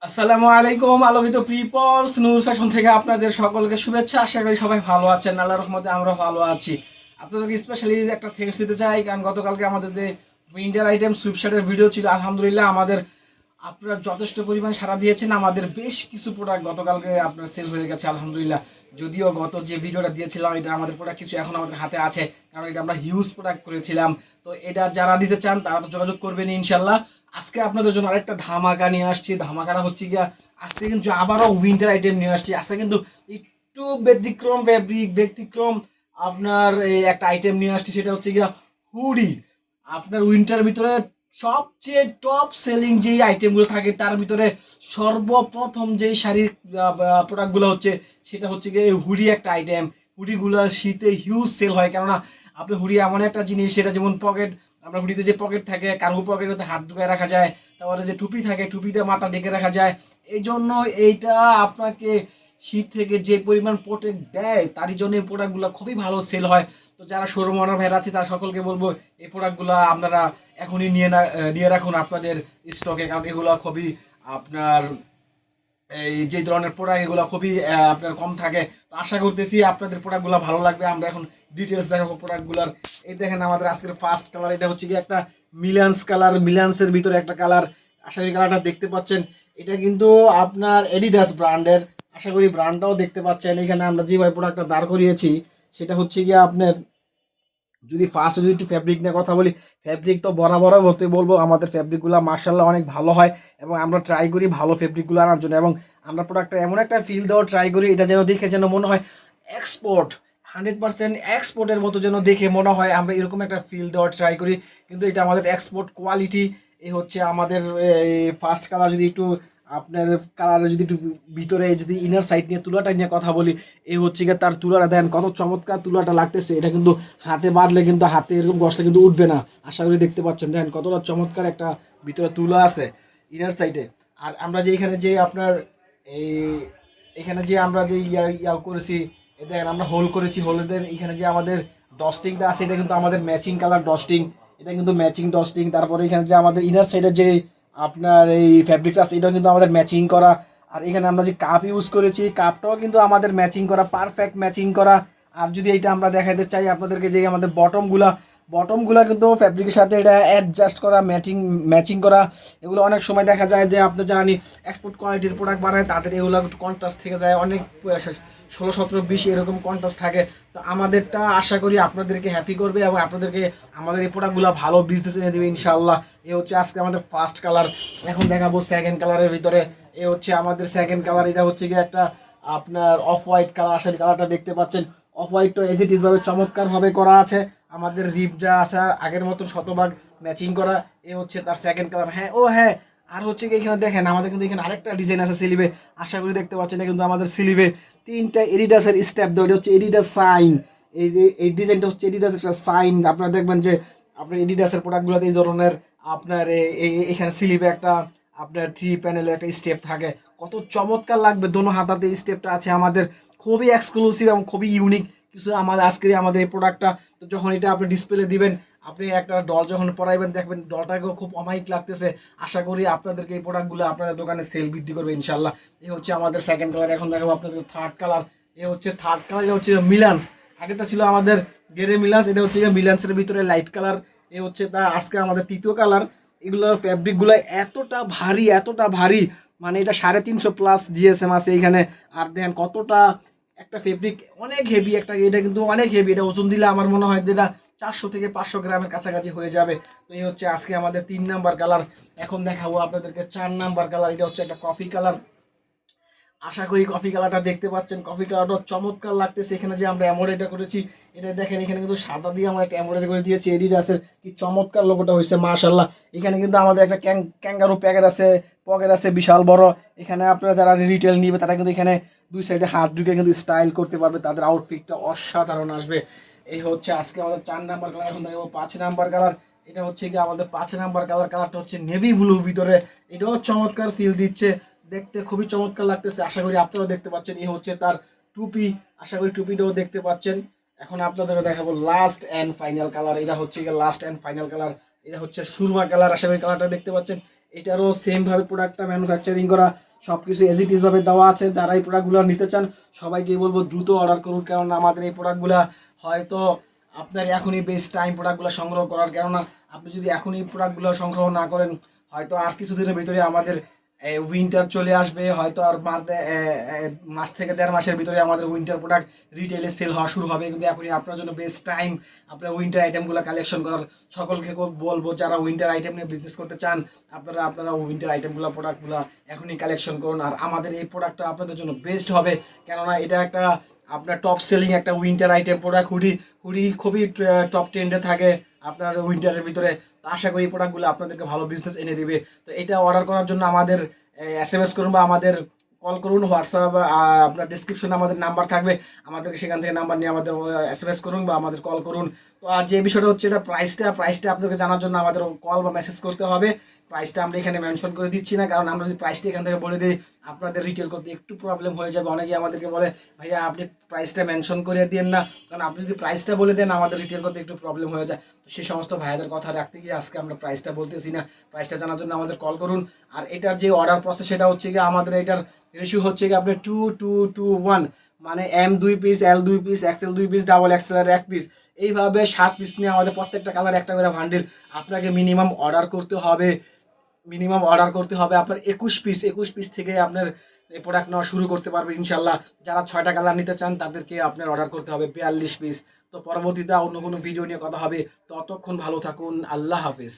আসসালামু আলাইকুম আলোকিত পিপলস নূর ফ্যাশন থেকে আপনাদের সকলকে শুভেচ্ছা। আশা করি সবাই ভালো আছেন, আল্লাহর রহমতে আমরা ভালো আছি। আপনাদেরকে স্পেশালি একটা থ্যাঙ্কস দিতে চাই, কারণ গতকালকে আমাদের যে উইন্টার আইটেম সুইপশার্টের ভিডিও ছিল, আলহামদুলিল্লাহ আমাদের আপনারা যথেষ্ট পরিমাণ সাড়া দিয়েছেন। আমাদের বেশ কিছু প্রোডাক্ট গতকালকে আপনার সেল হয়ে গেছে আলহামদুলিল্লাহ। যদিও গত যে ভিডিওটা দিয়েছিলাম এটা আমাদের প্রোডাক্ট কিছু এখন আমাদের হাতে আছে, কারণ এটা আমরা হিউজ প্রোডাক্ট করেছিলাম। তো এটা যারা দিতে চান তারা তো যোগাযোগ করবেন ইনশাল্লাহ। আজকে আপনাদের জন্য আরেকটা ধামাকা নিয়ে আসছি। ধামাকাটা হচ্ছে গিয়া আজকে কিন্তু আবারও উইন্টার আইটেম নিয়ে আসছি। আজকে কিন্তু একটু ব্যতিক্রম ফ্যাব্রিক, ব্যতিক্রম আপনার এই একটা আইটেম নিয়ে আসছি, সেটা হচ্ছে গিয়া হুডি। আপনার উইন্টার ভিতরে সবচেয়ে টপ সেলিং যেই আইটেমগুলো থাকে তার ভিতরে সর্বপ্রথম যেই শাড়ির প্রোডাক্টগুলো হচ্ছে সেটা হচ্ছে গিয়ে হুডি একটা আইটেম। হুডিগুলো শীতে হিউজ সেল হয়, কেননা আপনি হুডি এমন একটা জিনিস, সেটা যেমন পকেট, আমরা হুডিতে যে পকেট থাকে, কার্গো পকেটে হাত ঢুকায় রাখা যায়, তারপরে যে টুপি থাকে টুপিতে মাথা ঢেকে রাখা যায়। এই জন্য এইটা আপনাকে শীত থেকে যে পরিমাণ প্রোটেক্ট দেয়, তারই জন্য এই প্রোডাক্টগুলো খুবই ভালো সেল হয়। তো যারা শোরুম ওনার ভাইরা আছে তারা সকলকে বলবো এই প্রোডাক্টগুলো আপনারা এখনই নিয়ে রাখুন আপনাদের স্টকে, কারণ এগুলো খুবই আপনার এই যে ধরনের প্রোডাক্ট এগুলো খুবই আপনার কম থাকে। তো আশা করতেছি আপনাদের প্রোডাক্টগুলো ভালো লাগবে। আমরা এখন ডিটেলস দেখাবো প্রোডাক্টগুলোর। এই দেখেন আমাদের আজকের ফার্স্ট কালার, এটা হচ্ছে কি একটা মিলান্স কালার, মিলান্সের ভিতরে একটা কালার। আশা করি কালারটা দেখতে পাচ্ছেন। এটা কিন্তু আপনার এডিডাস ব্র্যান্ডের, আশা করি ব্র্যান্ডটাও দেখতে পাচ্ছেন। এখানে আমরা যেভাবে প্রোডাক্টটা দাঁড় করিয়েছি সেটা হচ্ছে গিয়ে আপনার, যদি ফার্স্টে যদি একটু ফ্যাব্রিক নিয়ে কথা বলি, ফ্যাব্রিক তো বরাবরই বলবো আমাদের ফ্যাব্রিকগুলো মার্শাল্লাহ অনেক ভালো হয়, এবং আমরা ট্রাই করি ভালো ফ্যাব্রিকগুলো আনার জন্য, এবং আমরা প্রোডাক্টটা এমন একটা ফিল দেওয়ার ট্রাই করি এটা যেন দেখে যেন মনে হয় এক্সপোর্ট, 100% এক্সপোর্টের মতো যেন দেখে মনে হয়। আমরা এরকম একটা ফিল দেওয়ার ট্রাই করি, কিন্তু এটা আমাদের এক্সপোর্ট কোয়ালিটি। এই হচ্ছে আমাদের এই ফার্স্ট কালার। যদি একটু আপনার কালারের যদি একটু ভিতরে যদি ইনার সাইড নিয়ে তুলাটা নিয়ে কথা বলি, এই হচ্ছে গিয়ে তার তুলাটা দেন কত চমৎকার তুলাটা লাগতেছে। এটা কিন্তু হাতে বাঁধলে কিন্তু হাতে এরকম ঘষলে কিন্তু উঠবে না, আশা করি দেখতে পাচ্ছেন। দেখেন কতটা চমৎকার একটা ভিতরে তুলা আছে ইনার সাইডে। আর আমরা যে এখানে যে আপনার এই এখানে যে আমরা যে ইয়া করেছি, দেখেন আমরা হোল করেছি, হোলেদের এখানে যে আমাদের ডস্টিংটা আছে এটা কিন্তু আমাদের ম্যাচিং কালার ডস্টিং, এটা কিন্তু ম্যাচিং ডস্টিং। তারপরে এখানে যে আমাদের ইনার সাইডের যে আপনার এই ফ্যাব্রিকটা আছে এটাও কিন্তু আমাদের ম্যাচিং করা। আর এখানে আমরা যে কাপ ইউজ করেছি কাপটাও কিন্তু আমাদের ম্যাচিং করা, পারফেক্ট ম্যাচিং করা। আর যদি এইটা আমরা দেখাতে চাই আপনাদেরকে, যে আমাদের বটমগুলা কিন্তু ফ্যাব্রিকের সাথে এটা অ্যাডজাস্ট করা, ম্যাচিং ম্যাচিং করা। এগুলো অনেক সময় দেখা যায় যে আপনি জানি এক্সপোর্ট কোয়ালিটির প্রোডাক্ট বানায় তাদের এগুলো একটু কন্ট্রাস্ট থেকে যায়, অনেক 16, 17, 20 এরকম কন্ট্রাস্ট থাকে। তো আমাদেরটা আশা করি আপনাদেরকে হ্যাপি করবে, এবং আপনাদেরকে আমাদের এই প্রোডাক্টগুলো ভালো বিজনেস এনে দেবে ইনশাআল্লাহ। এ হচ্ছে আজকে আমাদের ফার্স্ট কালার। এখন দেখাবো সেকেন্ড কালারের ভিতরে। এ হচ্ছে আমাদের সেকেন্ড কালার, এটা হচ্ছে গিয়ে একটা আপনার অফ হোয়াইট কালার। আসলে কালারটা দেখতে পাচ্ছেন, অফ হোয়াইটটা এজ ইট ইজ ভাবে চমৎকারভাবে করা আছে। আমাদের রিপ যা আছে আগের মতন শতভাগ ম্যাচিং করা। এ হচ্ছে তার সেকেন্ড কালার। হ্যাঁ ও হ্যাঁ, আর হচ্ছে কি এখানে দেখেন আমাদের কিন্তু এখানে আরেকটা ডিজাইন আছে স্লিভে, আশা করি দেখতে পাচ্ছেন। এটা কিন্তু আমাদের স্লিভে তিনটা এডিডাসের স্টেপ দেওয়া, এটা হচ্ছে এডিডাস সাইন। এই যে এই ডিজাইনটা হচ্ছে এডিডাসের একটা সাইন। আপনারা দেখবেন যে আপনার এডিডাসের প্রোডাক্টগুলোতে এই ধরনের আপনার এখানে স্লিভে একটা আপনার 3 প্যানেলের একটা স্টেপ থাকে, কত চমৎকার লাগবে। দোনো হাতাতে এই স্টেপটা আছে আমাদের, খুবই এক্সক্লুসিভ এবং খুবই ইউনিক কিছু আমাদের আজকের আমাদের এই প্রোডাক্টটা। তো যখন এটা আপনি ডিসপ্লে দিবেন, আপনি একটা ডল যখন পরাইবেন দেখবেন ডলটাকেও খুব অমায়িক লাগতেছে। আশা করি আপনাদেরকে এই প্রোডাক্টগুলো আপনাদের দোকানে সেল বৃদ্ধি করবে ইনশাল্লাহ। এই হচ্ছে আমাদের সেকেন্ড কালার। এখন দেখাবো আপনাদের থার্ড কালার। এ হচ্ছে থার্ড কালার, এটা হচ্ছে মিলান্স। আগেরটা ছিল আমাদের গেরে মিলান্স, এটা হচ্ছে মিলান্সের ভিতরে লাইট কালার। এ হচ্ছে তা আজকে আমাদের তৃতীয় কালার। এগুলোর ফ্যাব্রিকগুলো এতটা ভারী, এতটা ভারী, মানে এটা 350+ জিএসএম আছে এইখানে। আর দেখেন কতটা একটা ফেব্রিক অনেক হেভি একটা, এটা কিন্তু অনেক হেভি। এটা ওজন দিলে আমার মনে হয় যেটা 400 থেকে 500 গ্রামের কাছাকাছি হয়ে যাবে। তো এই হচ্ছে আজকে আমাদের 3 নাম্বার কালার। এখন দেখাবো আপনাদেরকে 4 নাম্বার কালার, এটা হচ্ছে একটা কফি কালার। আশা করি কফি কালারটা দেখতে পাচ্ছেন, কফি কালারটা চমৎকার লাগতেছে। এখানে যে আমরা এমব্রয়ডারি করেছি, এটা দেখেন এখানে কিন্তু সাদা দিয়ে আমরা একটা এমব্রয়ডারি করে দিয়েছি এডিডাসের, কি চমৎকার লোগোটা হয়েছে মাশাআল্লাহ। এখানে কিন্তু আমাদের একটা ক্যাঙ্গারু প্যাকেট আছে, পকেট আছে বিশাল বড়। এখানে আপনারা যারা রিটেল নিবে তারা কিন্তু এখানে দুই সাইডে হাত ঢুকে কিন্তু স্টাইল করতে পারবে, তাদের আউটফিটটা অসাধারণ আসবে। এই হচ্ছে আজকে আমাদের 4 নাম্বার কালার। এখন দেখবো 5 নাম্বার কালার। এটা হচ্ছে কি আমাদের 5 নাম্বার কালার, কালারটা হচ্ছে নেভি ব্লু ভিতরে, এটাও চমৎকার ফিল দিচ্ছে, দেখতে খুবই চমৎকার লাগতেছে। আশা করি আপনারাও দেখতে পাচ্ছেন। এই হচ্ছে তার টুপি, আশা করি টুপিটাও দেখতে পাচ্ছেন। এখন আপনাদের দেখাবো লাস্ট অ্যান্ড ফাইনাল কালার। এটা হচ্ছে লাস্ট অ্যান্ড ফাইনাল কালার, এটা হচ্ছে সুরমা কালার। আশা করি কালারটা দেখতে পাচ্ছেন। এটারও সেম ভাবে প্রোডাক্টটা ম্যানুফ্যাকচারিং করা, সব কিছু এজ ইট ইজভাবে দেওয়া আছে। যারা এই প্রোডাক্টগুলো নিতে চান সবাইকেই বলবো দ্রুত অর্ডার করুন, কারণ আমাদের এই প্রোডাক্টগুলো হয়তো আপনার এখনই বেস্ট টাইম প্রোডাক্টগুলো সংগ্রহ করার। কেননা আপনি যদি এখনই প্রোডাক্টগুলো সংগ্রহ না করেন হয়তো আর কিছুদিনের ভিতরে আমাদের উইন্টার চলে আসবে, হয়তো আর মাস থেকে 1.5 মাসের ভিতরে আমাদের উইন্টার প্রোডাক্ট রিটেলে সেল হওয়া শুরু হবে। কিন্তু এখনই আপনার জন্য বেস্ট টাইম আপনার উইন্টার আইটেমগুলো কালেকশন করার। সকলকে বলবো যারা উইন্টার আইটেম নিয়ে বিজনেস করতে চান আপনারা উইন্টার আইটেমগুলো প্রোডাক্টগুলো এখনই কালেকশন করুন। আর আমাদের এই প্রোডাক্টটা আপনাদের জন্য বেস্ট হবে, কেননা এটা একটা আপনার টপ সেলিং একটা উইন্টার আইটেম প্রোডাক্ট। হুডি খুবই টপ ট্রেন্ডে থাকে আপনার উইন্টারের ভিতরে। তো আশা করি এই প্রোডাক্টগুলো আপনাদেরকে ভালো বিজনেস এনে দিবে। তো এটা অর্ডার করার জন্য আমাদের SMS করুন বা আমাদের কল করুন। হোয়াটসঅ্যাপ আপনার ডিসক্রিপশনে আমাদের নাম্বার থাকবে, আমাদেরকে সেখান থেকে নাম্বার নিয়ে আমাদের SMS করুন বা আমাদের কল করুন। তো আর যে বিষয়টা হচ্ছে এটা প্রাইসটা আপনাদেরকে জানার জন্য আমাদের কল বা মেসেজ করতে হবে। প্রাইসটা আমরা এখানে মেনশন করে দিচ্ছি না, কারণ আমরা যদি প্রাইসটা এখান থেকে বলে দিই আপনাদের রিটেল করতে একটু প্রবলেম হয়ে যাবে। অনেকেই আমাদেরকে বলে ভাইয়া আপনি প্রাইসটা মেনশন করে দিন না, কারণ আপনি যদি প্রাইসটা বলে দেন আমাদের রিটেল করতে একটু প্রবলেম হয়ে যায়। তো সেই সমস্ত ভাইয়াদের কথা রাখতে গিয়ে আজকে আমরা প্রাইসটা বলতেছি না। প্রাইসটা জানার জন্য আমাদের কল করুন। আর এটার যে অর্ডার প্রসেস সেটা হচ্ছে গিয়ে আমাদের এটার রেশিও হচ্ছে গিয়ে আপনার 2:2:1, মানে M 2 piece, L 2 piece, XL 2 piece, double XL 1 piece, এইভাবে 7 পিস নিয়ে আমাদের প্রত্যেকটা কালার একটা করে বান্ডিল। আপনাকে মিনিমাম অর্ডার করতে হবে আপনার 21 পিস থেকে আপনার এই প্রোডাক্ট নেওয়া শুরু করতে পারবে ইনশাল্লাহ। যারা 6টা কালার নিতে চান তাদেরকে আপনার অর্ডার করতে হবে 42 পিস। তো পরবর্তীতে অন্য কোনো ভিডিও নিয়ে কথা হবে, ততক্ষণ ভালো থাকুন, আল্লাহ হাফিজ।